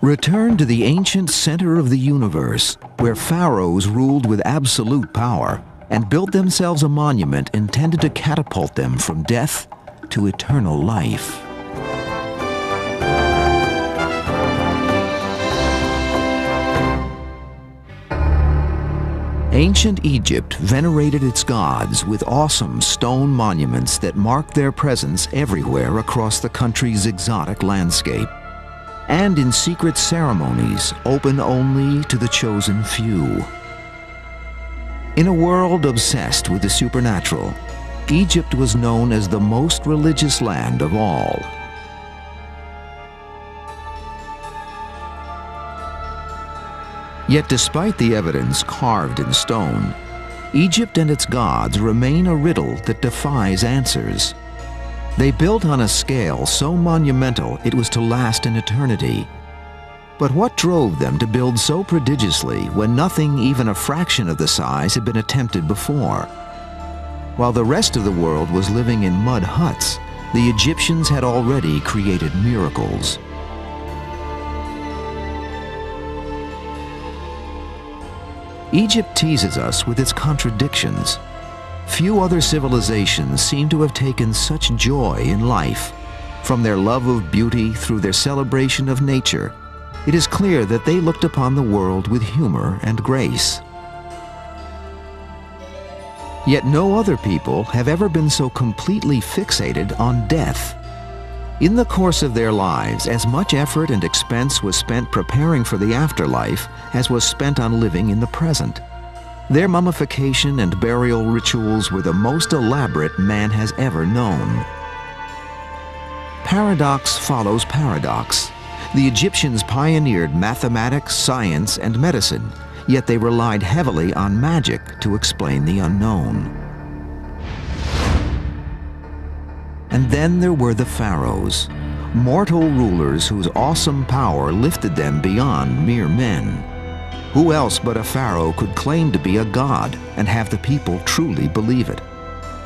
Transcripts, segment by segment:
Return to the ancient center of the universe, where pharaohs ruled with absolute power and built themselves a monument intended to catapult them from death to eternal life. Ancient Egypt venerated its gods with awesome stone monuments that marked their presence everywhere across the country's exotic landscape, and in secret ceremonies open only to the chosen few. In a world obsessed with the supernatural, Egypt was known as the most religious land of all. Yet despite the evidence carved in stone, Egypt and its gods remain a riddle that defies answers. They built on a scale so monumental it was to last an eternity. But what drove them to build so prodigiously when nothing even a fraction of the size had been attempted before? While the rest of the world was living in mud huts, the Egyptians had already created miracles. Egypt teases us with its contradictions. Few other civilizations seem to have taken such joy in life. From their love of beauty through their celebration of nature, it is clear that they looked upon the world with humor and grace. Yet no other people have ever been so completely fixated on death. In the course of their lives, as much effort and expense was spent preparing for the afterlife as was spent on living in the present. Their mummification and burial rituals were the most elaborate man has ever known. Paradox follows paradox. The Egyptians pioneered mathematics, science, and medicine, yet they relied heavily on magic to explain the unknown. And then there were the pharaohs, mortal rulers whose awesome power lifted them beyond mere men. Who else but a pharaoh could claim to be a god and have the people truly believe it?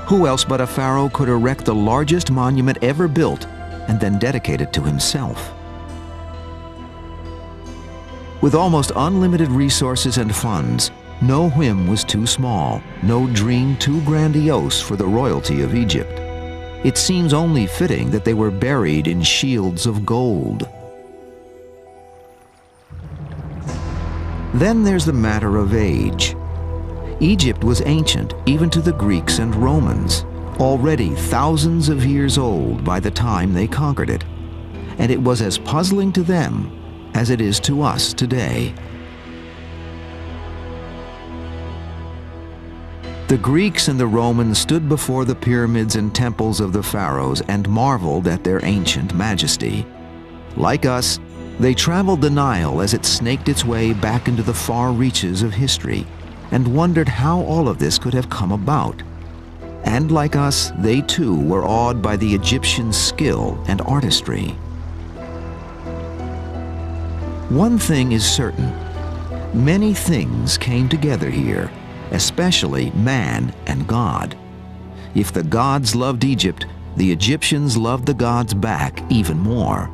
Who else but a pharaoh could erect the largest monument ever built and then dedicate it to himself? With almost unlimited resources and funds, no whim was too small, no dream too grandiose for the royalty of Egypt. It seems only fitting that they were buried in shields of gold. Then there's the matter of age. Egypt was ancient even to the Greeks and Romans, already thousands of years old by the time they conquered it. And it was as puzzling to them as it is to us today. The Greeks and the Romans stood before the pyramids and temples of the pharaohs and marveled at their ancient majesty. Like us, they traveled the Nile as it snaked its way back into the far reaches of history and wondered how all of this could have come about. And like us, they too were awed by the Egyptians' skill and artistry. One thing is certain: many things came together here, especially man and God. If the gods loved Egypt, the Egyptians loved the gods back even more.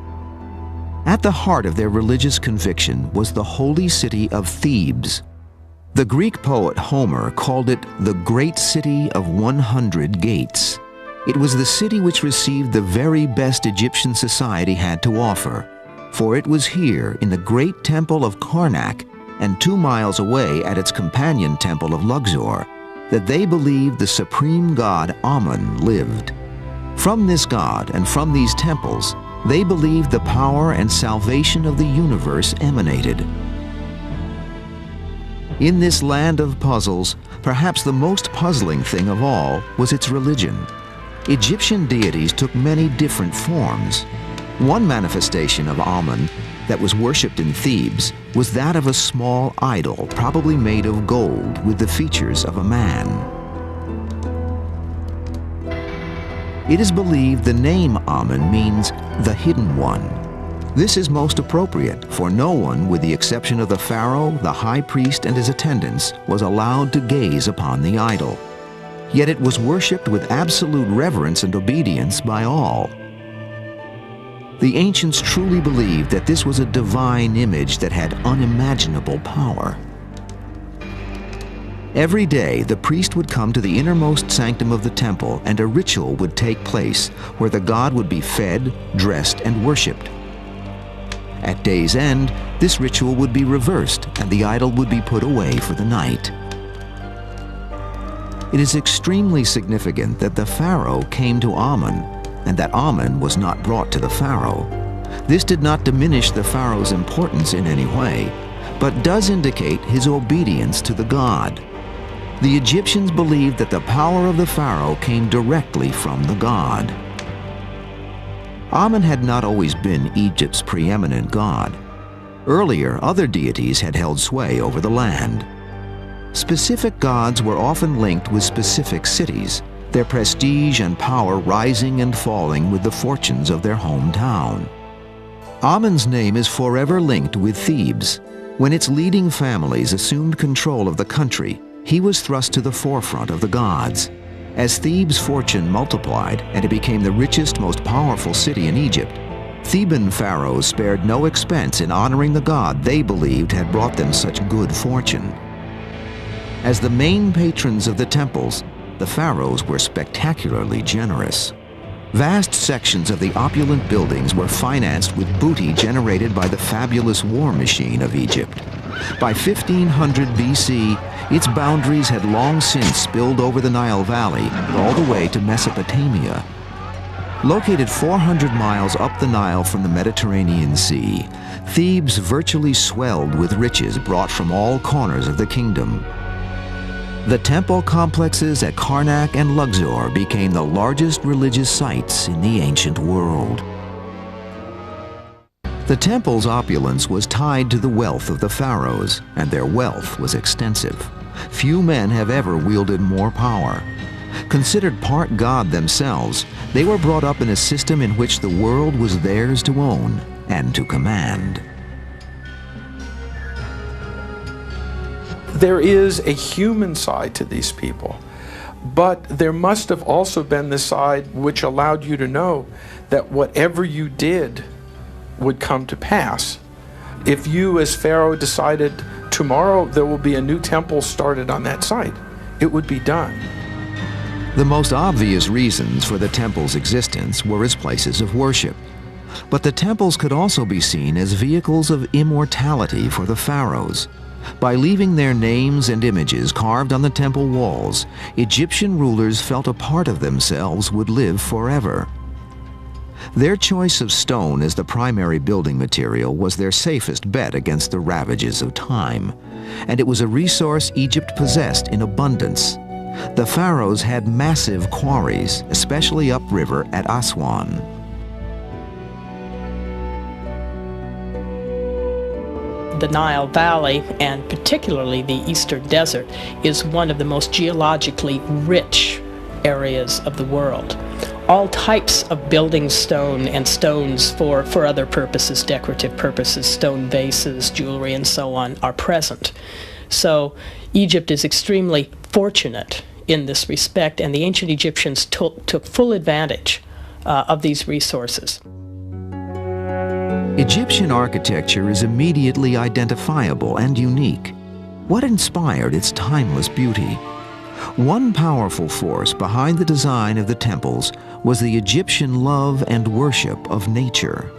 At the heart of their religious conviction was the holy city of Thebes. The Greek poet Homer called it the Great City of 100 Gates. It was the city which received the very best Egyptian society had to offer, for it was here in the great temple of Karnak and 2 miles away at its companion temple of Luxor, that they believed the supreme god Amun lived. From this god and from these temples, they believed the power and salvation of the universe emanated. In this land of puzzles, perhaps the most puzzling thing of all was its religion. Egyptian deities took many different forms. One manifestation of Amun that was worshipped in Thebes was that of a small idol, probably made of gold with the features of a man. It is believed the name Amun means the Hidden One. This is most appropriate, for no one, with the exception of the pharaoh, the high priest, and his attendants, was allowed to gaze upon the idol. Yet it was worshipped with absolute reverence and obedience by all. The ancients truly believed that this was a divine image that had unimaginable power. Every day, the priest would come to the innermost sanctum of the temple, and a ritual would take place where the god would be fed, dressed, and worshipped. At day's end, this ritual would be reversed, and the idol would be put away for the night. It is extremely significant that the pharaoh came to Amun, and that Amun was not brought to the pharaoh. This did not diminish the pharaoh's importance in any way, but does indicate his obedience to the god. The Egyptians believed that the power of the pharaoh came directly from the god. Amun had not always been Egypt's preeminent god. Earlier, other deities had held sway over the land. Specific gods were often linked with specific cities, their prestige and power rising and falling with the fortunes of their hometown. Amun's name is forever linked with Thebes. When its leading families assumed control of the country, he was thrust to the forefront of the gods. As Thebes' fortune multiplied and it became the richest, most powerful city in Egypt, Theban pharaohs spared no expense in honoring the god they believed had brought them such good fortune. As the main patrons of the temples, the pharaohs were spectacularly generous. Vast sections of the opulent buildings were financed with booty generated by the fabulous war machine of Egypt. By 1500 BC, its boundaries had long since spilled over the Nile Valley all the way to Mesopotamia. Located 400 miles up the Nile from the Mediterranean Sea, Thebes virtually swelled with riches brought from all corners of the kingdom. The temple complexes at Karnak and Luxor became the largest religious sites in the ancient world. The temple's opulence was tied to the wealth of the pharaohs, and their wealth was extensive. Few men have ever wielded more power. Considered part god themselves, they were brought up in a system in which the world was theirs to own and to command. There is a human side to these people, but there must have also been the side which allowed you to know that whatever you did would come to pass. If you as Pharaoh decided tomorrow there will be a new temple started on that site, it would be done. The most obvious reasons for the temple's existence were as places of worship. But the temples could also be seen as vehicles of immortality for the pharaohs. By leaving their names and images carved on the temple walls, Egyptian rulers felt a part of themselves would live forever. Their choice of stone as the primary building material was their safest bet against the ravages of time, and it was a resource Egypt possessed in abundance. The pharaohs had massive quarries, especially upriver at Aswan. The Nile Valley, and particularly the Eastern Desert, is one of the most geologically rich areas of the world. All types of building stone and stones for other purposes, decorative purposes, stone vases, jewelry, and so on, are present. So Egypt is extremely fortunate in this respect, and the ancient Egyptians took full advantage of these resources. Egyptian architecture is immediately identifiable and unique. What inspired its timeless beauty? One powerful force behind the design of the temples was the Egyptian love and worship of nature.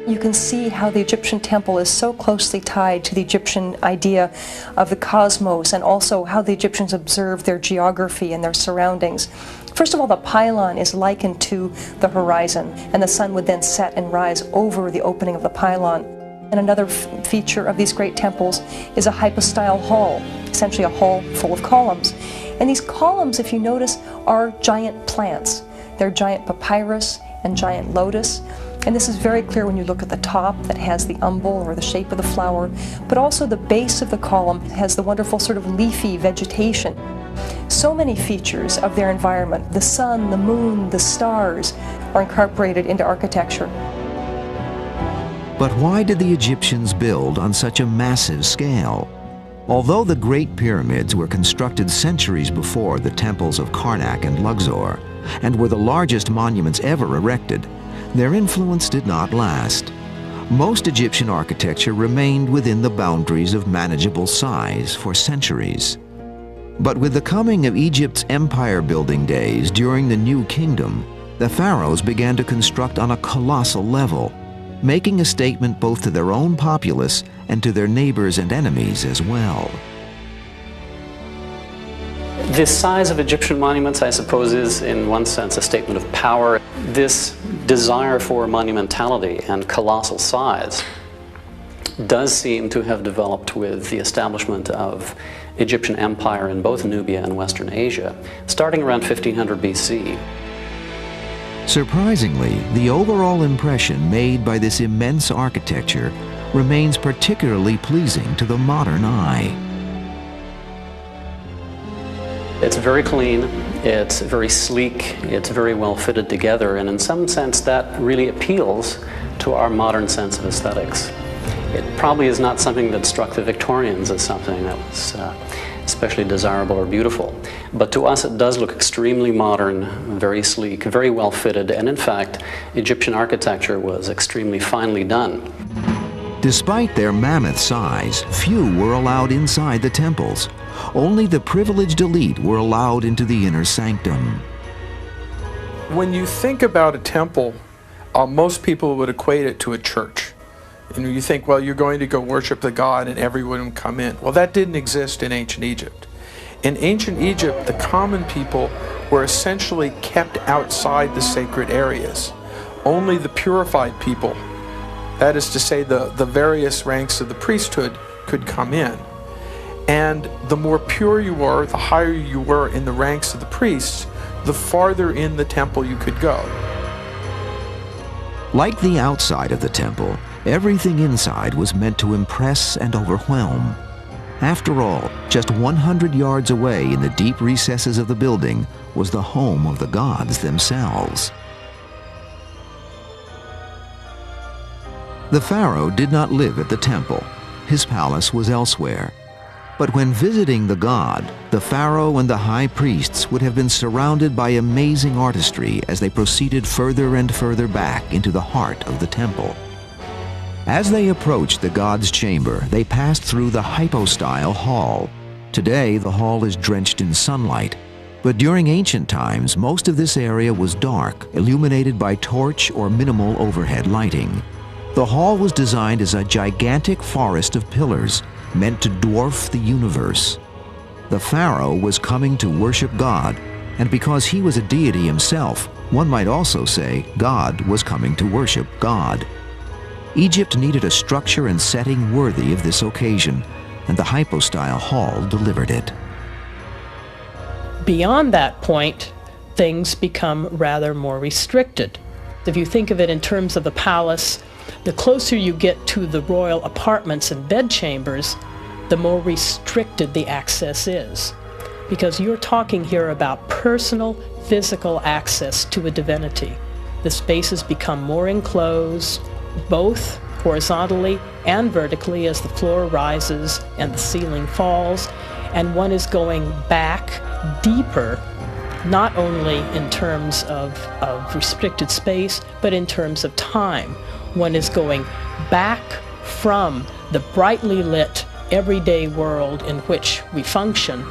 You can see how the Egyptian temple is so closely tied to the Egyptian idea of the cosmos, and also how the Egyptians observed their geography and their surroundings. First of all, the pylon is likened to the horizon, and the sun would then set and rise over the opening of the pylon. And another feature of these great temples is a hypostyle hall, essentially a hall full of columns. And these columns, if you notice, are giant plants. They're giant papyrus and giant lotus. And this is very clear when you look at the top that has the umbel, or the shape of the flower, but also the base of the column has the wonderful sort of leafy vegetation. So many features of their environment, the sun, the moon, the stars, are incorporated into architecture. But why did the Egyptians build on such a massive scale? Although the Great Pyramids were constructed centuries before the temples of Karnak and Luxor, and were the largest monuments ever erected, their influence did not last. Most Egyptian architecture remained within the boundaries of manageable size for centuries. But with the coming of Egypt's empire-building days during the New Kingdom, the pharaohs began to construct on a colossal level, making a statement both to their own populace and to their neighbors and enemies as well. The size of Egyptian monuments, I suppose, is in one sense a statement of power. This desire for monumentality and colossal size does seem to have developed with the establishment of Egyptian empire in both Nubia and Western Asia, starting around 1500 BC. Surprisingly, the overall impression made by this immense architecture remains particularly pleasing to the modern eye. It's very clean, it's very sleek, it's very well fitted together, and in some sense that really appeals to our modern sense of aesthetics. It probably is not something that struck the Victorians as something that was especially desirable or beautiful. But to us it does look extremely modern, very sleek, very well fitted, and in fact Egyptian architecture was extremely finely done. Despite their mammoth size, few were allowed inside the temples. Only the privileged elite were allowed into the inner sanctum. When you think about a temple, most people would equate it to a church. And you think, well, you're going to go worship the god and everyone would come in. Well, that didn't exist in ancient Egypt. In ancient Egypt, the common people were essentially kept outside the sacred areas. Only the purified people, that is to say the various ranks of the priesthood, could come in. And the more pure you were, the higher you were in the ranks of the priests, the farther in the temple you could go. Like the outside of the temple, everything inside was meant to impress and overwhelm. After all, just 100 yards away in the deep recesses of the building was the home of the gods themselves. The pharaoh did not live at the temple. His palace was elsewhere. But when visiting the god, the pharaoh and the high priests would have been surrounded by amazing artistry as they proceeded further and further back into the heart of the temple. As they approached the god's chamber, they passed through the hypostyle hall. Today, the hall is drenched in sunlight, but during ancient times, most of this area was dark, illuminated by torch or minimal overhead lighting. The hall was designed as a gigantic forest of pillars, meant to dwarf the universe. The pharaoh was coming to worship God, and because he was a deity himself, one might also say God was coming to worship God. Egypt needed a structure and setting worthy of this occasion, and the hypostyle hall delivered it. Beyond that point, things become rather more restricted. If you think of it in terms of the palace, the closer you get to the royal apartments and bedchambers, the more restricted the access is. Because you're talking here about personal, physical access to a divinity. The spaces become more enclosed, both horizontally and vertically as the floor rises and the ceiling falls, and one is going back deeper, not only in terms of restricted space, but in terms of time. One is going back from the brightly lit everyday world in which we function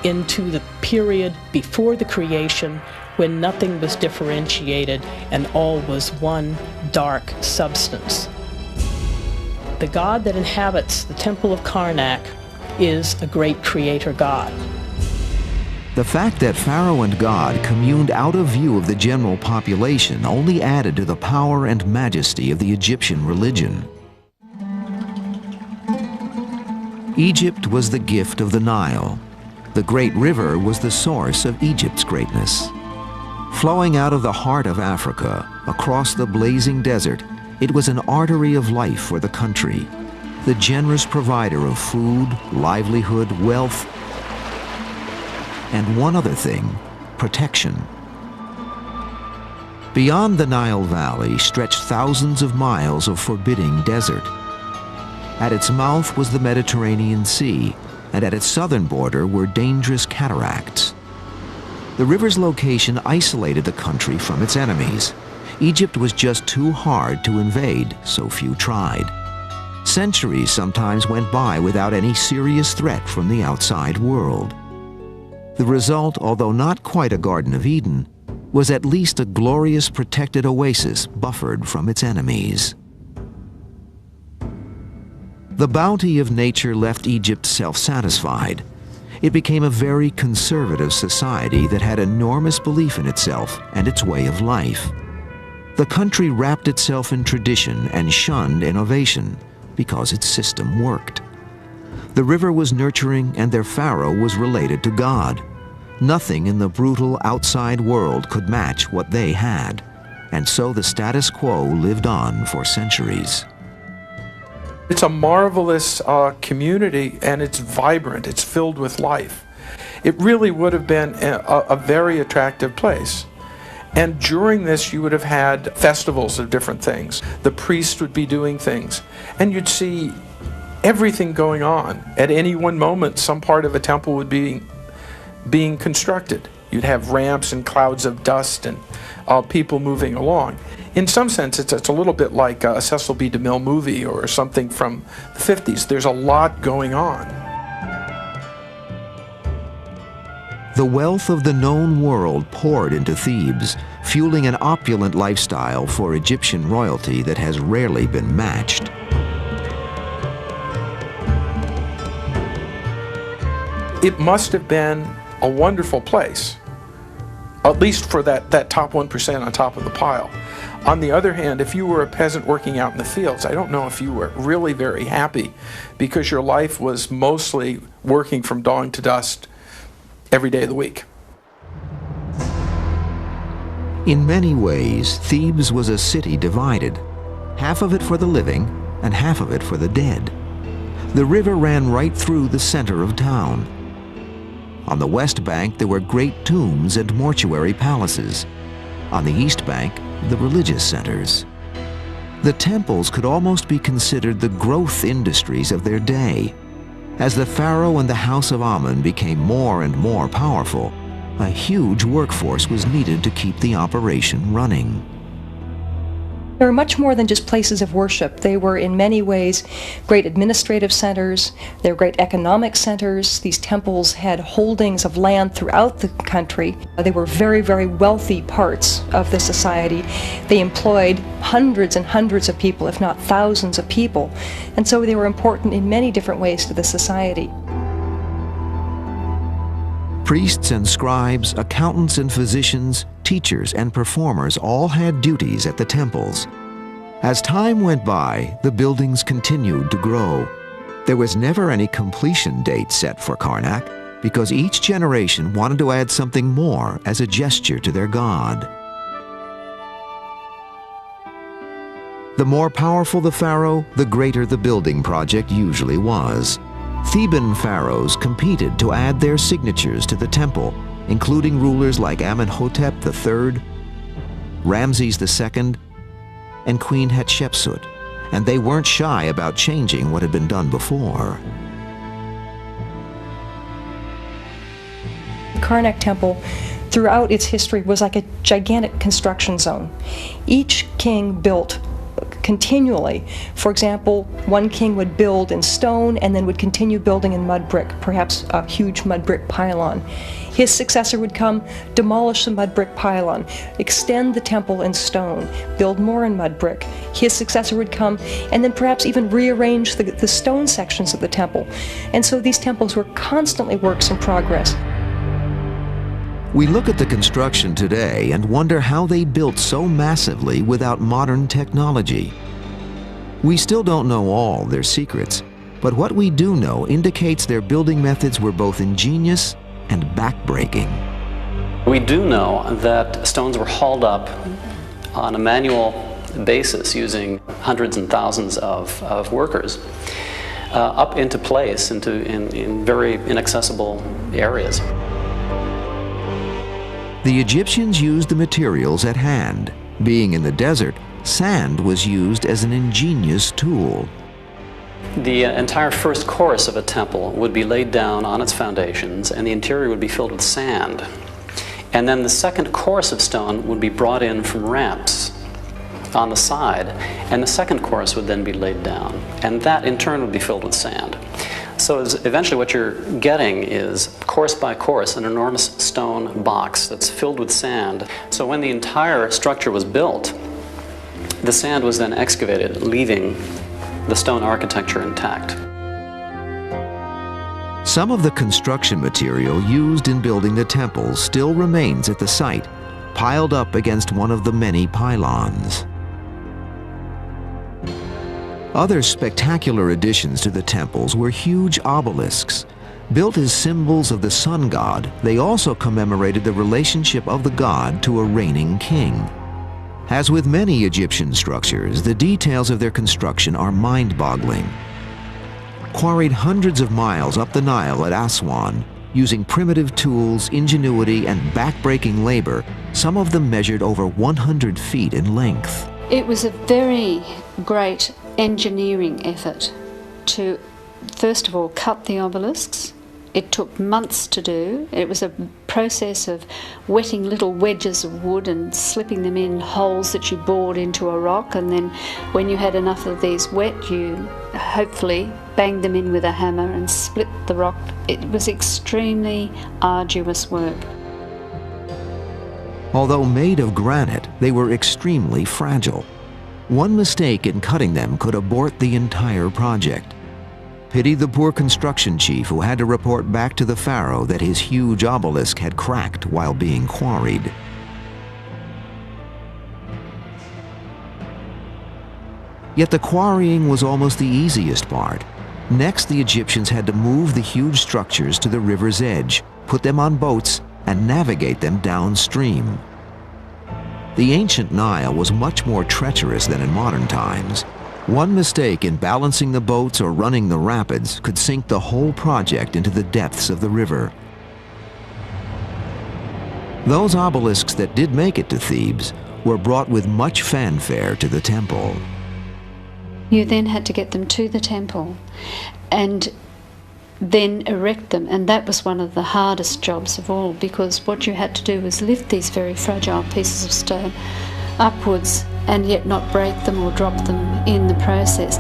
into the period before the creation when nothing was differentiated and all was one dark substance. The god that inhabits the temple of Karnak is a great creator god. The fact that Pharaoh and God communed out of view of the general population only added to the power and majesty of the Egyptian religion. Egypt was the gift of the Nile. The great river was the source of Egypt's greatness. Flowing out of the heart of Africa, across the blazing desert, it was an artery of life for the country, the generous provider of food, livelihood, wealth, and one other thing, protection. Beyond the Nile Valley stretched thousands of miles of forbidding desert. At its mouth was the Mediterranean Sea, and at its southern border were dangerous cataracts. The river's location isolated the country from its enemies. Egypt was just too hard to invade, so few tried. Centuries sometimes went by without any serious threat from the outside world. The result, although not quite a Garden of Eden, was at least a glorious protected oasis buffered from its enemies. The bounty of nature left Egypt self-satisfied. It became a very conservative society that had enormous belief in itself and its way of life. The country wrapped itself in tradition and shunned innovation because its system worked. The river was nurturing and their pharaoh was related to God. Nothing in the brutal outside world could match what they had, and so the status quo lived on for centuries. It's a marvelous community, and it's vibrant, it's filled with life. It really would have been a very attractive place. And during this, you would have had festivals of different things. The priests would be doing things, and you'd see everything going on. At any one moment, some part of a temple would be being constructed. You'd have ramps and clouds of dust and people moving along. In some sense, it's a little bit like a Cecil B. DeMille movie or something from the 50s. There's a lot going on. The wealth of the known world poured into Thebes, fueling an opulent lifestyle for Egyptian royalty that has rarely been matched. It must have been a wonderful place, at least for that top 1% on top of the pile. On the other hand, if you were a peasant working out in the fields, I don't know if you were really very happy, because your life was mostly working from dawn to dusk every day of the week. In many ways, Thebes was a city divided, half of it for the living and half of it for the dead. The river ran right through the center of town. On the west bank, there were great tombs and mortuary palaces. On the east bank, the religious centers. The temples could almost be considered the growth industries of their day. As the pharaoh and the house of Amun became more and more powerful, a huge workforce was needed to keep the operation running. They were much more than just places of worship. They were in many ways great administrative centers. They were great economic centers. These temples had holdings of land throughout the country. They were very, very wealthy parts of the society. They employed hundreds and hundreds of people, if not thousands of people. And so they were important in many different ways to the society. Priests and scribes, accountants and physicians, teachers and performers all had duties at the temples. As time went by, the buildings continued to grow. There was never any completion date set for Karnak, because each generation wanted to add something more as a gesture to their god. The more powerful the pharaoh, the greater the building project usually was. Theban pharaohs competed to add their signatures to the temple, including rulers like Amenhotep III, Ramses II, and Queen Hatshepsut, and they weren't shy about changing what had been done before. The Karnak temple, throughout its history, was like a gigantic construction zone. Each king built continually. For example, one king would build in stone and then would continue building in mud brick, perhaps a huge mud brick pylon. His successor would come, demolish the mud brick pylon, extend the temple in stone, build more in mud brick. His successor would come and then perhaps even rearrange the stone sections of the temple. And so these temples were constantly works in progress. We look at the construction today and wonder how they built so massively without modern technology. We still don't know all their secrets, but what we do know indicates their building methods were both ingenious and backbreaking. We do know that stones were hauled up on a manual basis using hundreds and thousands of workers up into place in very inaccessible areas. The Egyptians used the materials at hand. Being in the desert, sand was used as an ingenious tool. The entire first course of a temple would be laid down on its foundations, and the interior would be filled with sand. And then the second course of stone would be brought in from ramps on the side, and the second course would then be laid down. And that in turn would be filled with sand. So eventually what you're getting is, course by course, an enormous stone box that's filled with sand. So when the entire structure was built, the sand was then excavated, leaving the stone architecture intact. Some of the construction material used in building the temples still remains at the site, piled up against one of the many pylons. Other spectacular additions to the temples were huge obelisks. Built as symbols of the sun god, they also commemorated the relationship of the god to a reigning king. As with many Egyptian structures, the details of their construction are mind-boggling. Quarried hundreds of miles up the Nile at Aswan, using primitive tools, ingenuity, and backbreaking labor, some of them measured over 100 feet in length. It was a very great engineering effort to, first of all, cut the obelisks. It took months to do. It was a process of wetting little wedges of wood and slipping them in holes that you bored into a rock, and then when you had enough of these wet, you hopefully banged them in with a hammer and split the rock. It was extremely arduous work. Although made of granite, they were extremely fragile. One mistake in cutting them could abort the entire project. Pity the poor construction chief who had to report back to the pharaoh that his huge obelisk had cracked while being quarried. Yet the quarrying was almost the easiest part. Next, the Egyptians had to move the huge structures to the river's edge, put them on boats, and navigate them downstream. The ancient Nile was much more treacherous than in modern times. One mistake in balancing the boats or running the rapids could sink the whole project into the depths of the river. Those obelisks that did make it to Thebes were brought with much fanfare to the temple. You then had to get them to the temple and then erect them, and that was one of the hardest jobs of all, because what you had to do was lift these very fragile pieces of stone upwards and yet not break them or drop them in the process.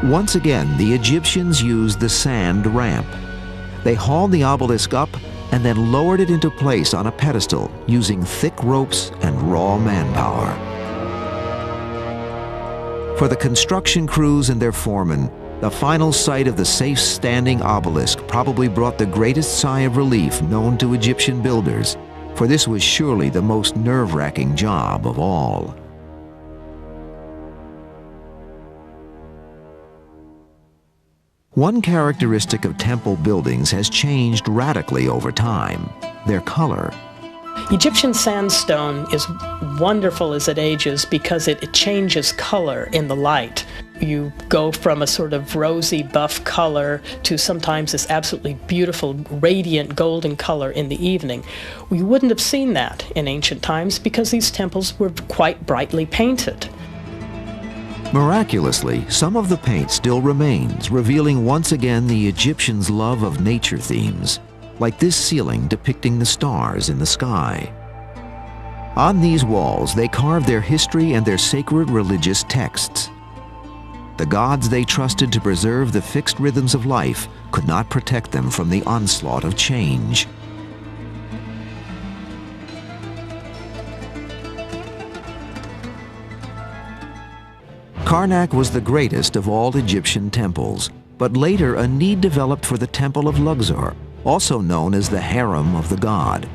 Once again, the Egyptians used the sand ramp. They hauled the obelisk up and then lowered it into place on a pedestal using thick ropes and raw manpower. For the construction crews and their foremen, the final sight of the safe-standing obelisk probably brought the greatest sigh of relief known to Egyptian builders, for this was surely the most nerve-wracking job of all. One characteristic of temple buildings has changed radically over time: their color. Egyptian sandstone is wonderful as it ages because it changes color in the light. You go from a sort of rosy buff color to sometimes this absolutely beautiful, radiant golden color in the evening. We wouldn't have seen that in ancient times because these temples were quite brightly painted. Miraculously, some of the paint still remains, revealing once again the Egyptians' love of nature themes, like this ceiling depicting the stars in the sky. On these walls, they carved their history and their sacred religious texts. The gods they trusted to preserve the fixed rhythms of life could not protect them from the onslaught of change. Karnak was the greatest of all Egyptian temples, but later a need developed for the Temple of Luxor, also known as the Harem of the God.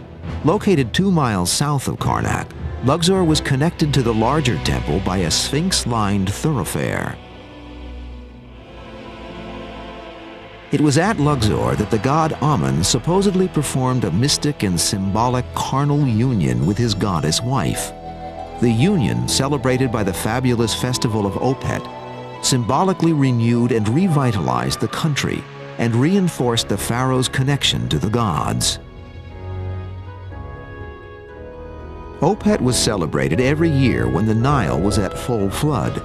Located 2 miles south of Karnak, Luxor was connected to the larger temple by a sphinx-lined thoroughfare. It was at Luxor that the god Amun supposedly performed a mystic and symbolic carnal union with his goddess wife. The union, celebrated by the fabulous festival of Opet, symbolically renewed and revitalized the country and reinforced the pharaoh's connection to the gods. Opet was celebrated every year when the Nile was at full flood.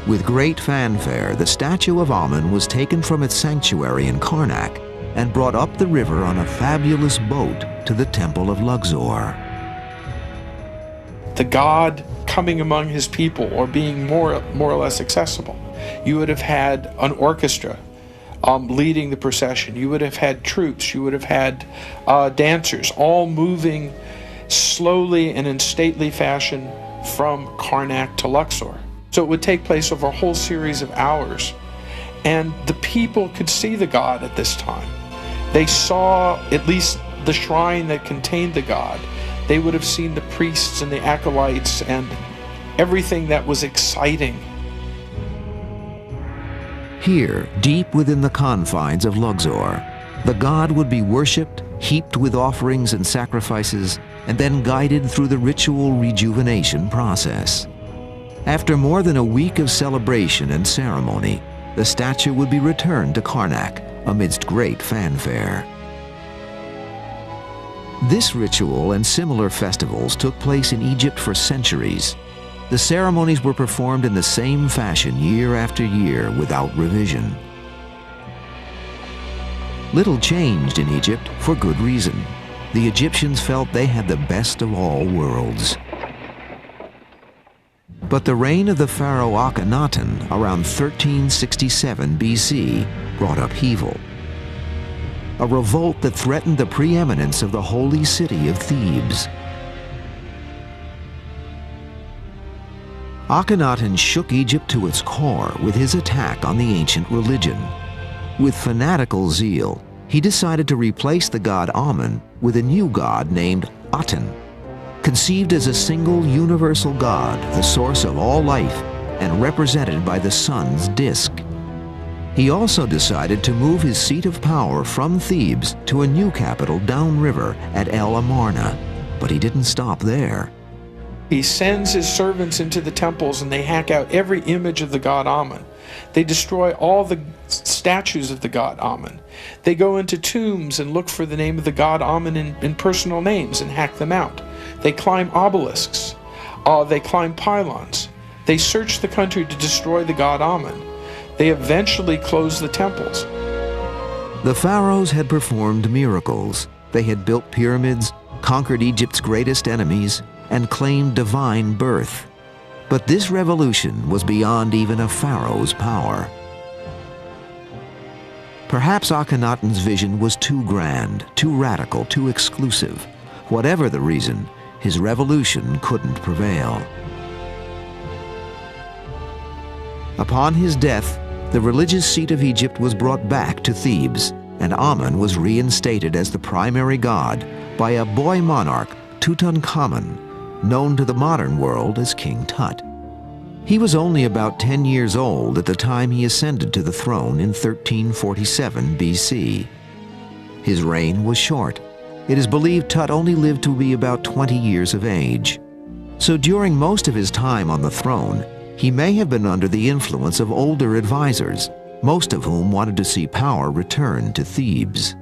With great fanfare, the statue of Amun was taken from its sanctuary in Karnak and brought up the river on a fabulous boat to the temple of Luxor. The god coming among his people, or being more or less accessible. You would have had an orchestra leading the procession. You would have had troops. You would have had dancers, all moving slowly and in stately fashion from Karnak to Luxor. So it would take place over a whole series of hours. And the people could see the god at this time. They saw at least the shrine that contained the god. They would have seen the priests and the acolytes and everything that was exciting. Here, deep within the confines of Luxor, the god would be worshipped, heaped with offerings and sacrifices, and then guided through the ritual rejuvenation process. After more than a week of celebration and ceremony, the statue would be returned to Karnak amidst great fanfare. This ritual and similar festivals took place in Egypt for centuries. The ceremonies were performed in the same fashion year after year without revision. Little changed in Egypt for good reason. The Egyptians felt they had the best of all worlds. But the reign of the pharaoh Akhenaten around 1367 BC brought upheaval. A revolt that threatened the preeminence of the holy city of Thebes. Akhenaten shook Egypt to its core with his attack on the ancient religion. With fanatical zeal, he decided to replace the god Amun with a new god named Aten, conceived as a single universal god, the source of all life, and represented by the sun's disk. He also decided to move his seat of power from Thebes to a new capital downriver at El Amarna, but he didn't stop there. He sends his servants into the temples and they hack out every image of the god Amun. They destroy all the statues of the god Amun. They go into tombs and look for the name of the god Amun in personal names and hack them out. They climb obelisks. They climb pylons. They search the country to destroy the god Amun. They eventually close the temples. The pharaohs had performed miracles. They had built pyramids, conquered Egypt's greatest enemies, and claimed divine birth. But this revolution was beyond even a pharaoh's power. Perhaps Akhenaten's vision was too grand, too radical, too exclusive. Whatever the reason, his revolution couldn't prevail. Upon his death, the religious seat of Egypt was brought back to Thebes, and Amun was reinstated as the primary god by a boy monarch, Tutankhamun, known to the modern world as King Tut. He was only about 10 years old at the time he ascended to the throne in 1347 BC. His reign was short. It is believed Tut only lived to be about 20 years of age. So during most of his time on the throne, he may have been under the influence of older advisors, most of whom wanted to see power return to Thebes.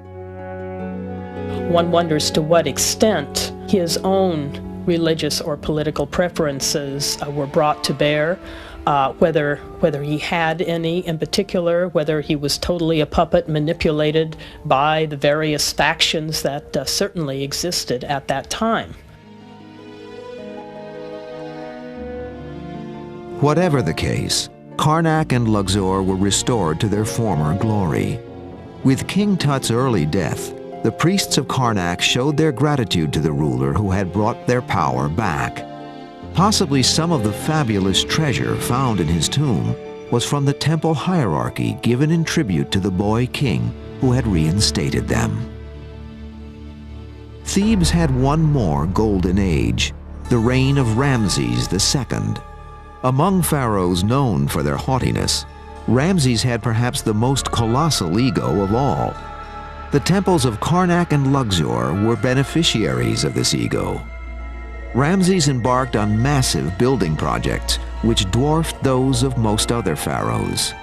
One wonders to what extent his own religious or political preferences were brought to bear, whether he had any in particular, whether he was totally a puppet manipulated by the various factions that certainly existed at that time. Whatever the case, Karnak and Luxor were restored to their former glory. With King Tut's early death, the priests of Karnak showed their gratitude to the ruler who had brought their power back. Possibly some of the fabulous treasure found in his tomb was from the temple hierarchy given in tribute to the boy king who had reinstated them. Thebes had one more golden age, the reign of Ramses II. Among pharaohs known for their haughtiness, Ramses had perhaps the most colossal ego of all. The temples of Karnak and Luxor were beneficiaries of this ego. Ramses embarked on massive building projects which dwarfed those of most other pharaohs.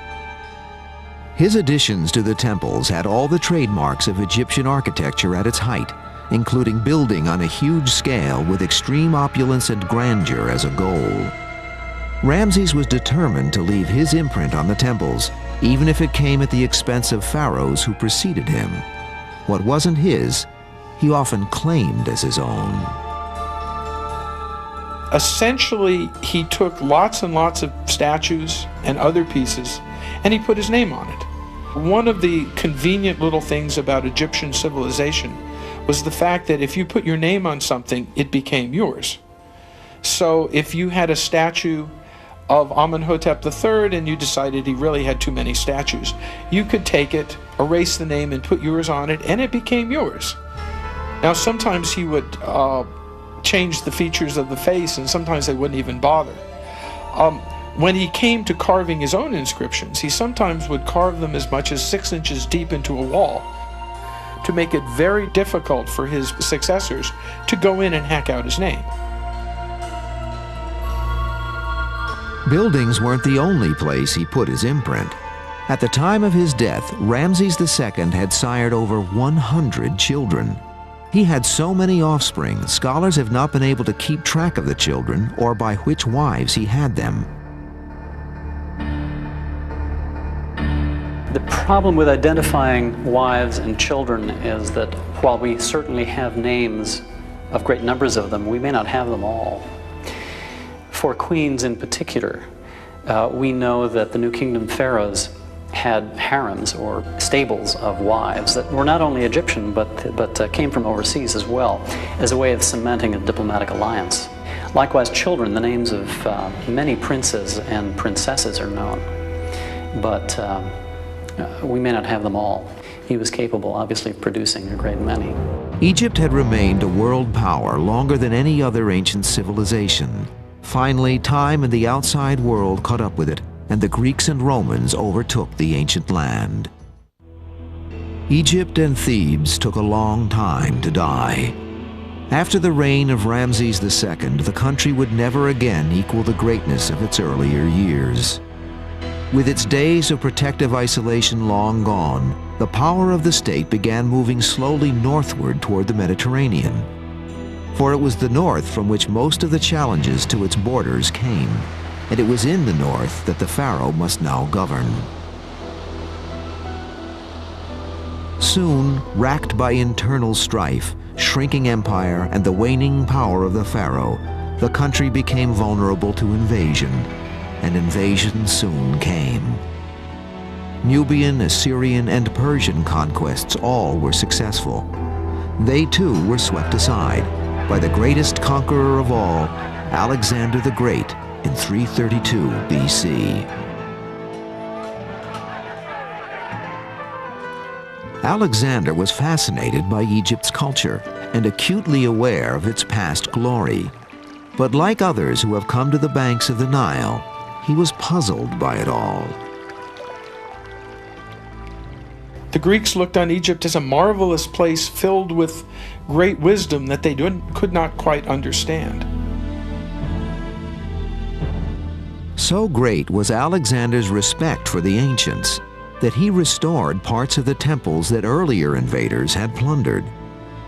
His additions to the temples had all the trademarks of Egyptian architecture at its height, including building on a huge scale with extreme opulence and grandeur as a goal. Ramses was determined to leave his imprint on the temples, even if it came at the expense of pharaohs who preceded him. What wasn't his, he often claimed as his own. Essentially, he took lots and lots of statues and other pieces, and he put his name on it. One of the convenient little things about Egyptian civilization was the fact that if you put your name on something, it became yours. So if you had a statue of Amenhotep III and you decided he really had too many statues, you could take it, erase the name, and put yours on it, and it became yours. Now, sometimes he would change the features of the face, and sometimes they wouldn't even bother. When he came to carving his own inscriptions, he sometimes would carve them as much as 6 inches deep into a wall to make it very difficult for his successors to go in and hack out his name. Buildings weren't the only place he put his imprint. At the time of his death, Ramses II had sired over 100 children. He had so many offspring, scholars have not been able to keep track of the children or by which wives he had them. The problem with identifying wives and children is that while we certainly have names of great numbers of them, we may not have them all. For queens in particular, we know that the New Kingdom pharaohs had harems or stables of wives that were not only Egyptian but came from overseas as well, as a way of cementing a diplomatic alliance. Likewise, children, the names of many princes and princesses are known, but we may not have them all. He was capable, obviously, of producing a great many. Egypt had remained a world power longer than any other ancient civilization. Finally, time and the outside world caught up with it, and the Greeks and Romans overtook the ancient land. Egypt and Thebes took a long time to die. After the reign of Ramses II, the country would never again equal the greatness of its earlier years. With its days of protective isolation long gone, the power of the state began moving slowly northward toward the Mediterranean. For it was the north from which most of the challenges to its borders came, and it was in the north that the pharaoh must now govern. Soon, racked by internal strife, shrinking empire, and the waning power of the pharaoh, the country became vulnerable to invasion, and invasion soon came. Nubian, Assyrian, and Persian conquests all were successful. They too were swept aside by the greatest conqueror of all, Alexander the Great, in 332 BC. Alexander was fascinated by Egypt's culture and acutely aware of its past glory. But like others who have come to the banks of the Nile, he was puzzled by it all. The Greeks looked on Egypt as a marvelous place filled with great wisdom that they could not quite understand. So great was Alexander's respect for the ancients that he restored parts of the temples that earlier invaders had plundered.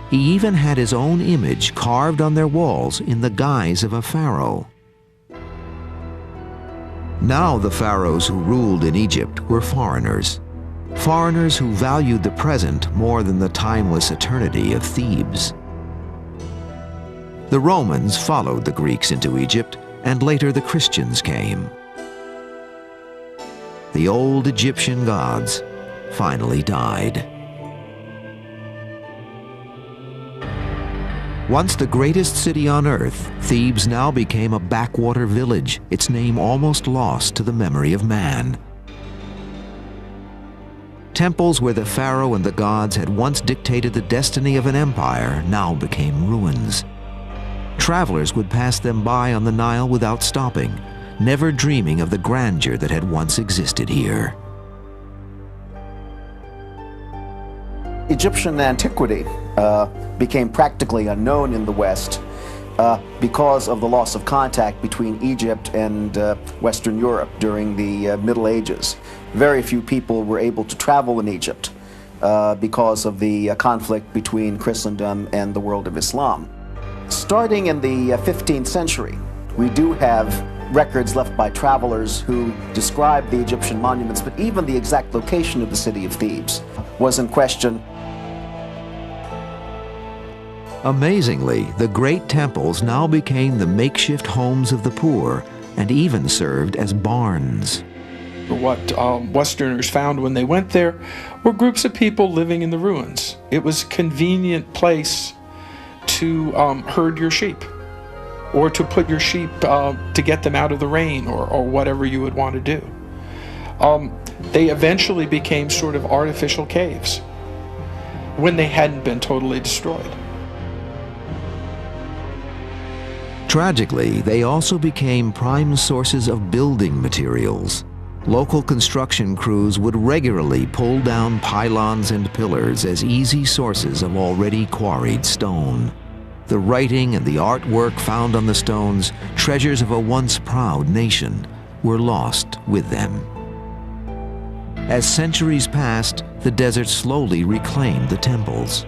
He even had his own image carved on their walls in the guise of a pharaoh. Now the pharaohs who ruled in Egypt were foreigners. Foreigners who valued the present more than the timeless eternity of Thebes. The Romans followed the Greeks into Egypt, and later the Christians came. The old Egyptian gods finally died. Once the greatest city on earth, Thebes now became a backwater village, its name almost lost to the memory of man. Temples where the pharaoh and the gods had once dictated the destiny of an empire now became ruins. Travelers would pass them by on the Nile without stopping, never dreaming of the grandeur that had once existed here. Egyptian antiquity became practically unknown in the West because of the loss of contact between Egypt and Western Europe during the Middle Ages. Very few people were able to travel in Egypt because of the conflict between Christendom and the world of Islam. Starting in the 15th century, we do have records left by travelers who describe the Egyptian monuments, but even the exact location of the city of Thebes was in question. Amazingly, the great temples now became the makeshift homes of the poor and even served as barns. What Westerners found when they went there were groups of people living in the ruins. It was a convenient place to herd your sheep, or to put your sheep to get them out of the rain, or whatever you would want to do. They eventually became sort of artificial caves when they hadn't been totally destroyed. Tragically, they also became prime sources of building materials. Local construction crews would regularly pull down pylons and pillars as easy sources of already quarried stone. The writing and the artwork found on the stones, treasures of a once proud nation, were lost with them. As centuries passed, the desert slowly reclaimed the temples.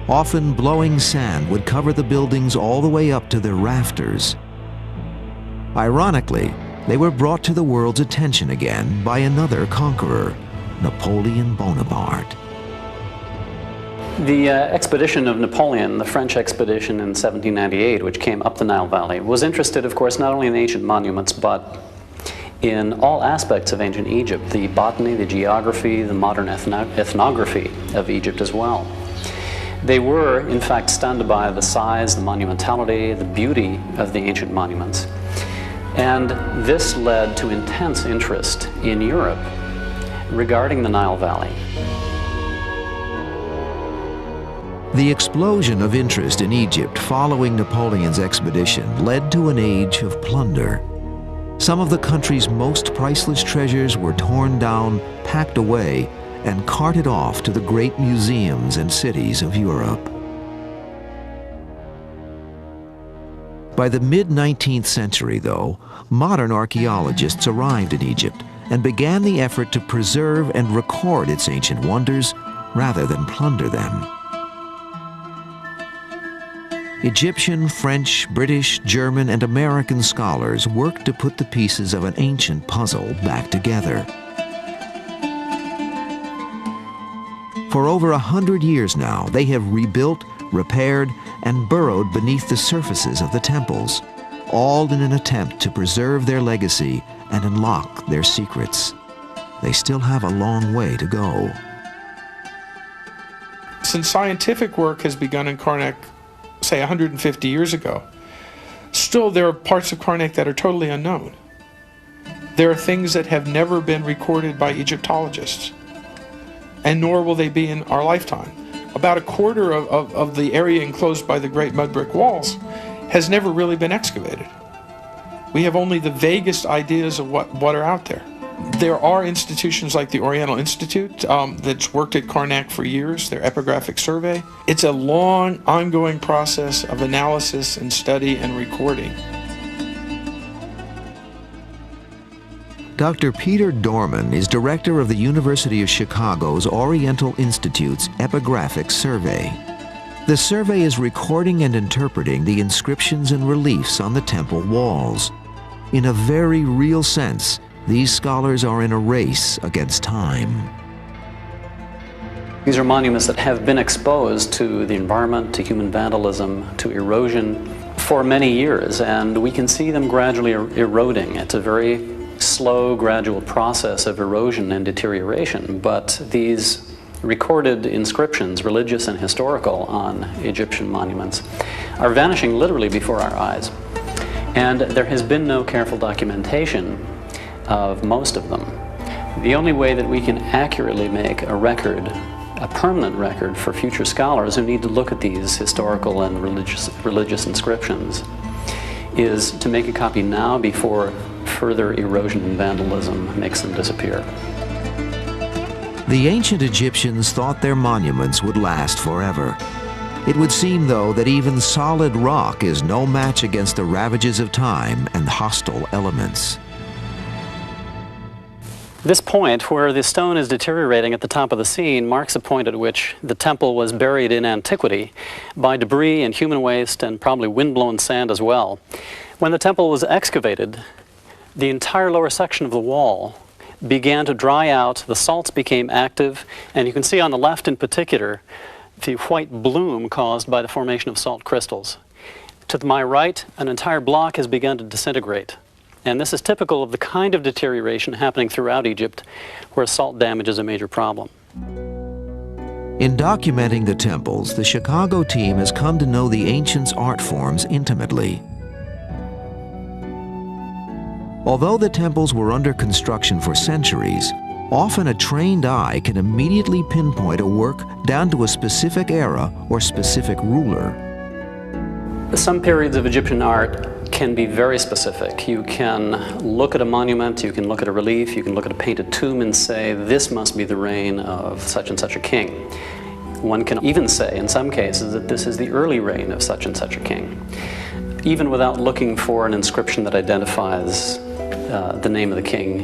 Often blowing sand would cover the buildings all the way up to their rafters. Ironically, they were brought to the world's attention again by another conqueror, Napoleon Bonaparte. The expedition of Napoleon, the French expedition in 1798, which came up the Nile Valley, was interested, of course, not only in ancient monuments, but in all aspects of ancient Egypt, the botany, the geography, the modern ethnography of Egypt as well. They were, in fact, stunned by the size, the monumentality, the beauty of the ancient monuments. And this led to intense interest in Europe regarding the Nile Valley. The explosion of interest in Egypt following Napoleon's expedition led to an age of plunder. Some of the country's most priceless treasures were torn down, packed away, and carted off to the great museums and cities of Europe. By the mid-19th century, though, modern archaeologists arrived in Egypt and began the effort to preserve and record its ancient wonders rather than plunder them. Egyptian, French, British, German, and American scholars worked to put the pieces of an ancient puzzle back together. For over 100 years now, they have rebuilt, repaired, and burrowed beneath the surfaces of the temples, all in an attempt to preserve their legacy and unlock their secrets. They still have a long way to go. Since scientific work has begun in Karnak, say 150 years ago, still there are parts of Karnak that are totally unknown. There are things that have never been recorded by Egyptologists, and nor will they be in our lifetime. About a quarter of the area enclosed by the great mud brick walls has never really been excavated. We have only the vaguest ideas of what are out there. There are institutions like the Oriental Institute that's worked at Karnak for years, their epigraphic survey. It's a long, ongoing process of analysis and study and recording. Dr. Peter Dorman is director of the University of Chicago's Oriental Institute's Epigraphic Survey. The survey is recording and interpreting the inscriptions and reliefs on the temple walls. In a very real sense, these scholars are in a race against time. These are monuments that have been exposed to the environment, to human vandalism, to erosion for many years, and we can see them gradually eroding. It's a very slow, gradual process of erosion and deterioration, but these recorded inscriptions, religious and historical, on Egyptian monuments are vanishing literally before our eyes. And there has been no careful documentation of most of them. The only way that we can accurately make a record, a permanent record for future scholars who need to look at these historical and religious inscriptions, is to make a copy now before further erosion and vandalism makes them disappear. The ancient Egyptians thought their monuments would last forever. It would seem, though, that even solid rock is no match against the ravages of time and hostile elements. This point, where the stone is deteriorating at the top of the scene, marks a point at which the temple was buried in antiquity by debris and human waste and probably wind-blown sand as well. When the temple was excavated, the entire lower section of the wall began to dry out, the salts became active, and you can see on the left in particular the white bloom caused by the formation of salt crystals. To my right, an entire block has begun to disintegrate. And this is typical of the kind of deterioration happening throughout Egypt, where salt damage is a major problem. In documenting the temples, the Chicago team has come to know the ancients' art forms intimately. Although the temples were under construction for centuries, often a trained eye can immediately pinpoint a work down to a specific era or specific ruler. Some periods of Egyptian art can be very specific. You can look at a monument, you can look at a relief, you can look at a painted tomb and say, this must be the reign of such and such a king. One can even say, in some cases, that this is the early reign of such and such a king, even without looking for an inscription that identifies the name of the king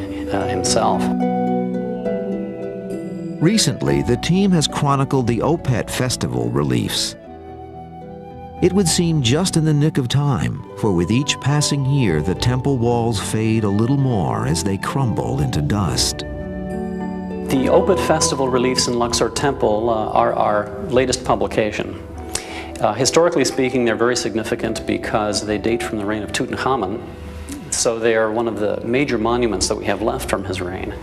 himself. Recently, the team has chronicled the Opet Festival reliefs. It would seem just in the nick of time, for with each passing year, the temple walls fade a little more as they crumble into dust. The Opet Festival reliefs in Luxor Temple are our latest publication. Historically speaking, they're very significant because they date from the reign of Tutankhamun, so they are one of the major monuments that we have left from his reign.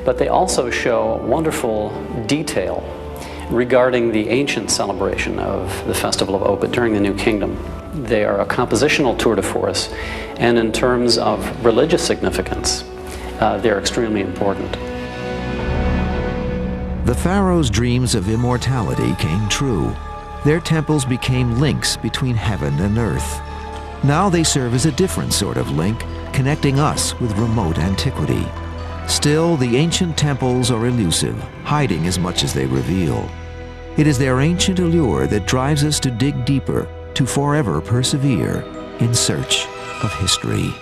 But they also show wonderful detail regarding the ancient celebration of the Festival of Opet during the New Kingdom. They are a compositional tour de force, and in terms of religious significance, they're extremely important. The pharaoh's dreams of immortality came true. Their temples became links between heaven and earth. Now they serve as a different sort of link, connecting us with remote antiquity. Still, the ancient temples are elusive, hiding as much as they reveal. It is their ancient allure that drives us to dig deeper, to forever persevere in search of history.